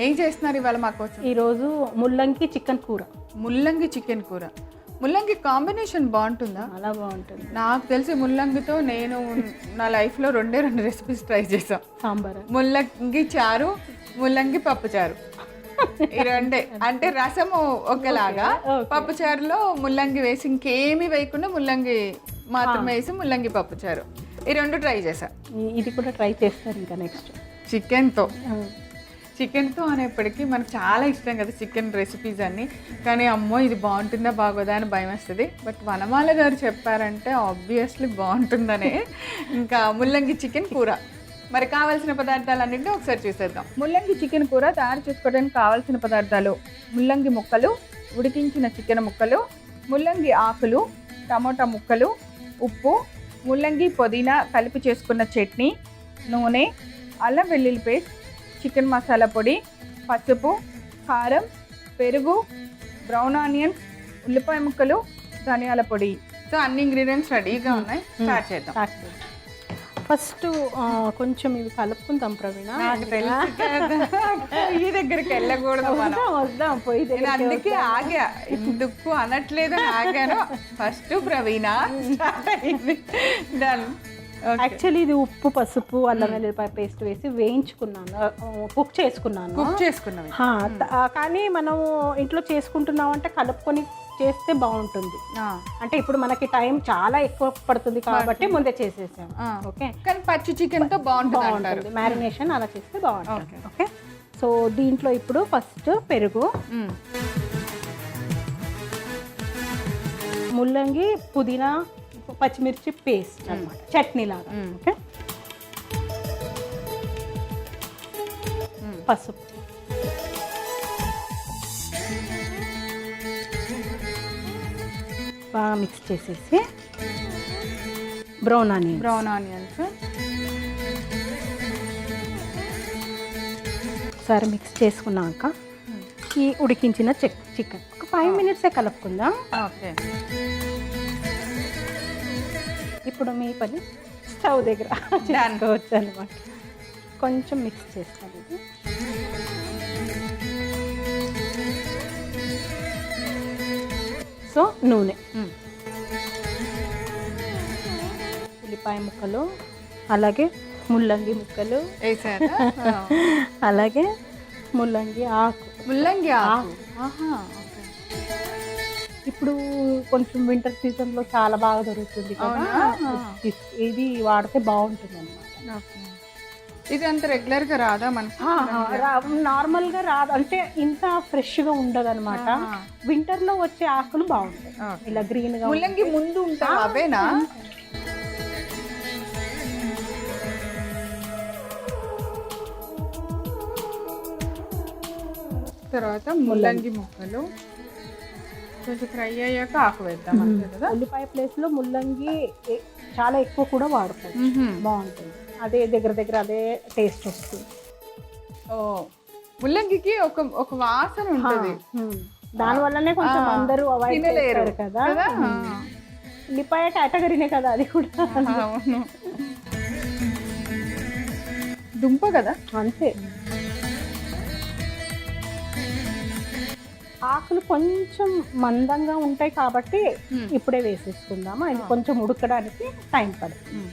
ఏం చేస్తున్నారు ఇవాళ మా కోసం? ఈరోజు ముల్లంగి చికెన్ కూర. ముల్లంగి చికెన్ కూర. ముల్లంగి కాంబినేషన్ బాగుంటుందా? చాలా బాగుంటుంది. నాకు తెలిసి ముల్లంగితో నేను నా లైఫ్లో రెండు రెసిపీస్ ట్రై చేసాం. సాంబార్, ముల్లంగి చారు, ముల్లంగి పప్పు చారు. ఈ రెండే, అంటే రసము ఒకలాగా, పప్పు చారులో ముల్లంగి వేసి ఇంకేమీ వేయకుండా ముల్లంగి మాత్రమే వేసి ముల్లంగి పప్పు చారు. ఈ రెండు ట్రై చేసా. ఇది కూడా ట్రై చేస్తారు ఇంకా నెక్స్ట్ చికెన్తో అనేప్పటికీ మనకు చాలా ఇష్టం కదా చికెన్ రెసిపీస్ అన్నీ. కానీ అమ్మో ఇది బాగుంటుందా బాగోదా అని భయం వేస్తుంది. బట్ వనమాల గారు చెప్పారంటే ఆబ్వియస్లీ బాగుంటుందనే. ఇంకా ముల్లంగి చికెన్ కూర. మరి కావాల్సిన పదార్థాలన్నింటినీ ఒకసారి చూసేద్దాం. ముల్లంగి చికెన్ కూర తయారు చేసుకోవడానికి కావాల్సిన పదార్థాలు: ముల్లంగి ముక్కలు, ఉడికించిన చికెన్ ముక్కలు, ముల్లంగి ఆకులు, టమోటా ముక్కలు, ఉప్పు, ముల్లంగి పుదీనా కలిపి చేసుకున్న చట్నీ, నూనె, అల్లం వెల్లుల్లి పేస్ట్, చికెన్ మసాలా పొడి, పసుపు, కారం, పెరుగు, బ్రౌన్ ఆనియన్స్, ఉల్లిపాయ ముక్కలు, ధనియాల పొడి. సో అన్ని ఇంగ్రీడియంట్స్ రెడీగా ఉన్నాయి. స్టార్ట్ చేద్దాం. ఫస్ట్ కొంచెం ఇవి కలుపుకుందాం ప్రవీణ. ఈ దగ్గరికి వెళ్ళకూడదు, వద్దాం పోయి. అందుకే ఆగా, ఎందుకు అనట్లేదు ఆగాను. ఫస్ట్ ప్రవీణ డన్. యాక్చువల్లీ ఇది ఉప్పు, పసుపు, అల్లం వెల్లుల్లిపాయ పేస్ట్ వేసి వేయించుకున్నాను, కుక్ చేసుకున్నాను. కానీ మనం ఇంట్లో చేసుకుంటున్నాం అంటే కలుపుకొని చేస్తే బాగుంటుంది. అంటే ఇప్పుడు మనకి టైం చాలా ఎక్కువ పడుతుంది కాబట్టి ముందే చేసేసాం. ఓకే, కానీ పచ్చి చికెన్ తో బాగుంటుంది. మ్యారినేషన్ అలా చేస్తే బాగుంటుంది. ఓకే, సో దీంట్లో ఇప్పుడు ఫస్ట్ పెరుగు, ముల్లంగి, పుదీనా, పచ్చిమిర్చి పేస్ట్ అన్నమాట, చట్నీ లాగా. ఓకే, పసుపు, బాగా మిక్స్ చేసేసి బ్రౌన్ ఆనియన్స్ ఒకసారి మిక్స్ చేసుకున్నాక ఈ ఉడికించిన చికెన్ ఒక 5 minutes కలుపుకుందాం. ఓకే, ఇప్పుడు మీ పని స్టవ్ దగ్గర చేసుకోవచ్చు అనమాట. కొంచెం మిక్స్ చేస్తాను. ఇది సో నూనె, ఉల్లిపాయ ముక్కలు, అలాగే ముల్లంగి ముక్కలు వేసారా? అలాగే ముల్లంగి ఆకు. ఇప్పుడు కొంచెం వింటర్ సీజన్లో చాలా బాగా దొరుకుతుంది కదా, ఇది వాడితే బాగుంటుంది అన్నమాట. ఇది అంత రెగ్యులర్గా రాదా మనకి? నార్మల్గా రాదు, అంటే ఇంత ఫ్రెష్గా ఉండదు అనమాట. వింటర్లో వచ్చే ఆకులు బాగుంటాయి, ఇలా గ్రీన్గా. ముల్లంగి ముందు ఉంటాయి అవేనా? తర్వాత ముల్లంగి ముక్కలు కొంచెం ఫ్రై అయ్యాక ఆకు వేద్దాం అంతే కదా. ఉల్లిపాయ ప్లేస్లో ముల్లంగి చాలా ఎక్కువ కూడా వాడుతుంది, బాగుంటుంది. అదే దగ్గర అదే టేస్ట్ వస్తుంది. ఓ, ముల్లంగికి ఒక వాసన ఉంటుంది, దానివల్లనే కొంచెం అందరూ అవాయిడ్ చేస్తారు కదా. ఉల్లిపాయ కేటగిరీనే కదా అది కూడా. దుంప కదా, అంతే. ఆకులు కొంచెం మందంగా ఉంటాయి కాబట్టి ఇప్పుడే వేసేసుకుందాము. అది కొంచెం ఉడకడానికి టైం పడుతుంది.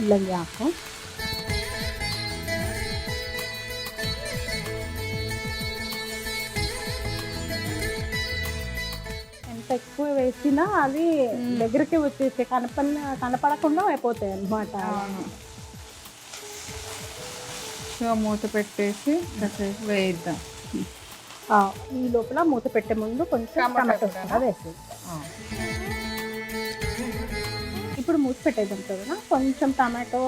ముల్లంగి ఆకు, ఎంత ఎక్కువ వేసినా అది దగ్గరికి వచ్చేసి కనపడకుండా అయిపోతాయి అన్నమాట. మూత పెట్టేసి వేయిద్దాం. ఈ లోపల మూత పెట్టే ముందు కొంచెం టమాటో వేసేద్దాం. ఇప్పుడు మూత పెట్టేద్దాం కదా, కొంచెం టమాటో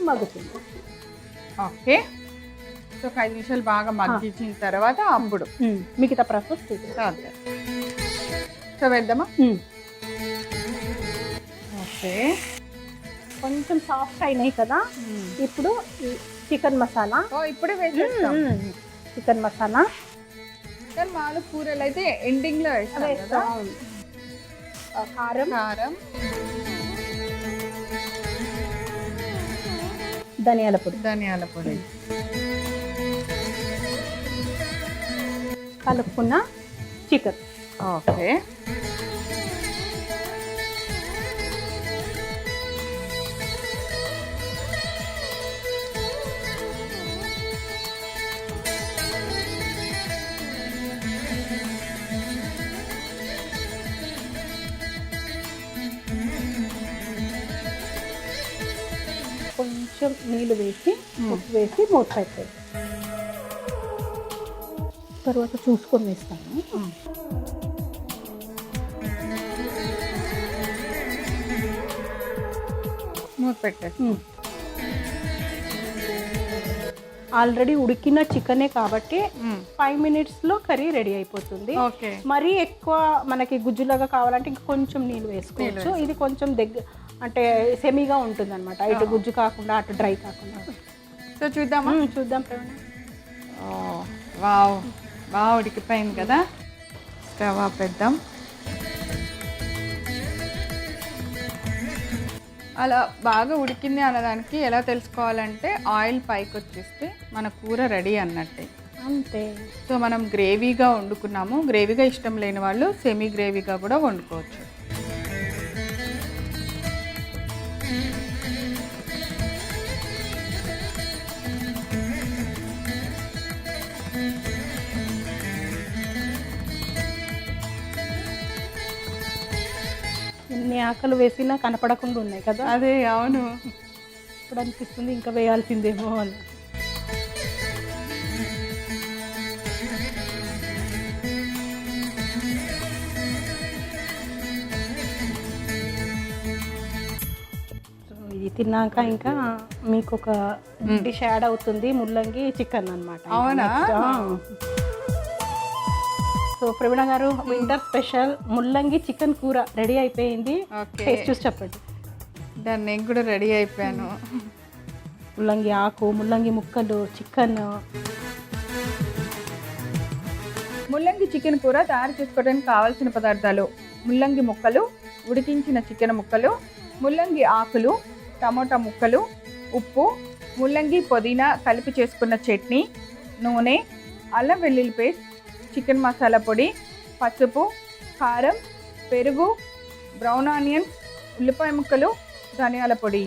మగ్గుతుంది. ఓకే, సో 5 నిమిషాలు బాగా మగ్గించిన తర్వాత అప్పుడు మిగతా ప్రాసెస్ సో వేద్దామా? ఓకే. కొంచెం సాఫ్ట్ అయినాయి కదా, ఇప్పుడు చికెన్ మసాలా. ఇప్పుడే వేసేస్తాం చికెన్ మసాలా. కానీ మాలు కూరలు అయితే ఎండింగ్లో వేస్తాం. కారం, ధనియాల పొడి, కలుపుకున్న చికెన్. ఓకే. కొంచెం నీళ్ళు వేసి ఉప్పు వేసి మూత పెట్టేది. తర్వాత చూసుకొని వేస్తాను. మూత పెట్టేసి. ఆల్రెడీ ఉడికిన చికెనే కాబట్టి 5 minutesలో కర్రీ రెడీ అయిపోతుంది. మరీ ఎక్కువ మనకి గుజ్జులాగా కావాలంటే ఇంకా కొంచెం నీళ్ళు వేసుకోవచ్చు. ఇది కొంచెం అంటే సెమీగా ఉంటుంది అనమాట, ఇటు గుజ్జు కాకుండా అటు డ్రై కాకుండా. సో చూద్దాం ప్రవీణ. వావ్, బాగా ఉడికిపోయింది కదా. స్టవ్ ఆపేద్దాం. అలా బాగా ఉడికింది అన్నదానికి ఎలా తెలుసుకోవాలంటే ఆయిల్ పైకి వచ్చేస్తే మన కూర రెడీ అన్నట్టే. అంతే. సో మనం గ్రేవీగా వండుకున్నాము. గ్రేవీగా ఇష్టం లేని వాళ్ళు సెమీ గ్రేవీగా కూడా వండుకోవచ్చు. ఎన్ని ఆకలు వేసినా కనపడకుండా ఉన్నాయి కదా. అదే, అవును. ఇప్పుడు అనిపిస్తుంది ఇంకా వేయాల్సిందేమో అని. ఇది తిన్నాక ఇంకా మీకు ఒక డిష్ యాడ్ అవుతుంది, ముల్లంగి చికెన్ అన్నమాట. అవునా? సో ప్రవీణ గారు, వింటర్ స్పెషల్ ముల్లంగి చికెన్ కూర రెడీ అయిపోయింది. టేస్ట్ చూసి చెప్పండి. దాన్ని నేను కూడా రెడీ అయిపోయాను. ముల్లంగి ఆకు, ముల్లంగి ముక్కలు, చికెన్. ముల్లంగి చికెన్ కూర తయారు చేసుకోవడానికి కావాల్సిన పదార్థాలు: ముల్లంగి ముక్కలు, ఉడికించిన చికెన్ ముక్కలు, ముల్లంగి ఆకులు, టమోటా ముక్కలు, ఉప్పు, ముల్లంగి పుదీనా కలిపి చేసుకున్న చట్నీ, నూనె, అల్లం వెల్లుల్లి పేస్ట్, చికెన్ మసాలా పొడి, పసుపు, కారం, పెరుగు, బ్రౌన్ ఆనియన్స్, ఉల్లిపాయ ముక్కలు, ధనియాల పొడి.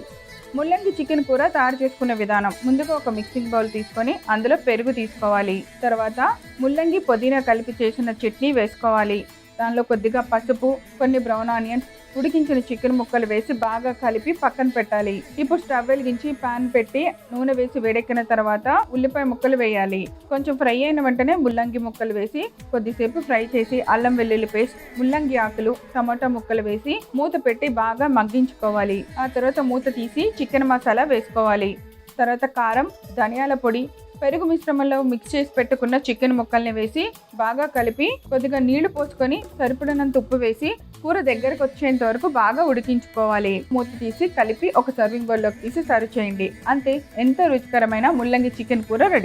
ముల్లంగి చికెన్ కూర తయారు చేసుకునే విధానం: ముందుగా ఒక మిక్సింగ్ బౌల్ తీసుకొని అందులో పెరుగు తీసుకోవాలి. తర్వాత ముల్లంగి పుదీనా కలిపి చేసిన చట్నీ వేసుకోవాలి. దానిలో కొద్దిగా పసుపు, కొన్ని బ్రౌన్ ఆనియన్స్, ఉడికించిన చికెన్ ముక్కలు వేసి బాగా కలిపి పక్కన పెట్టాలి. ఇప్పుడు స్టవ్ వెలిగించి పాన్ పెట్టి నూనె వేసి వేడెక్కిన తర్వాత ఉల్లిపాయ ముక్కలు వేయాలి. కొంచెం ఫ్రై అయిన వెంటనే ముల్లంగి ముక్కలు వేసి కొద్దిసేపు ఫ్రై చేసి అల్లం వెల్లుల్లి పేస్ట్, ముల్లంగి ఆకులు, టమాటా ముక్కలు వేసి మూత పెట్టి బాగా మగ్గించుకోవాలి. ఆ తర్వాత మూత తీసి చికెన్ మసాలా వేసుకోవాలి. తర్వాత కారం, ధనియాల పొడి, పెరుగు మిశ్రమంలో మిక్స్ చేసి పెట్టుకున్న చికెన్ ముక్కల్ని వేసి బాగా కలిపి కొద్దిగా నీళ్లు పోసుకొని సరిపడినంత ఉప్పు వేసి కూర దగ్గరకు వచ్చేంత వరకు బాగా ఉడికించుకోవాలి. మూత తీసి కలిపి ఒక సర్వింగ్ బౌల్లోకి తీసి సర్వ్ చేయండి. అంతే, ఎంతో రుచికరమైన ముల్లంగి చికెన్ కూర రెడీ.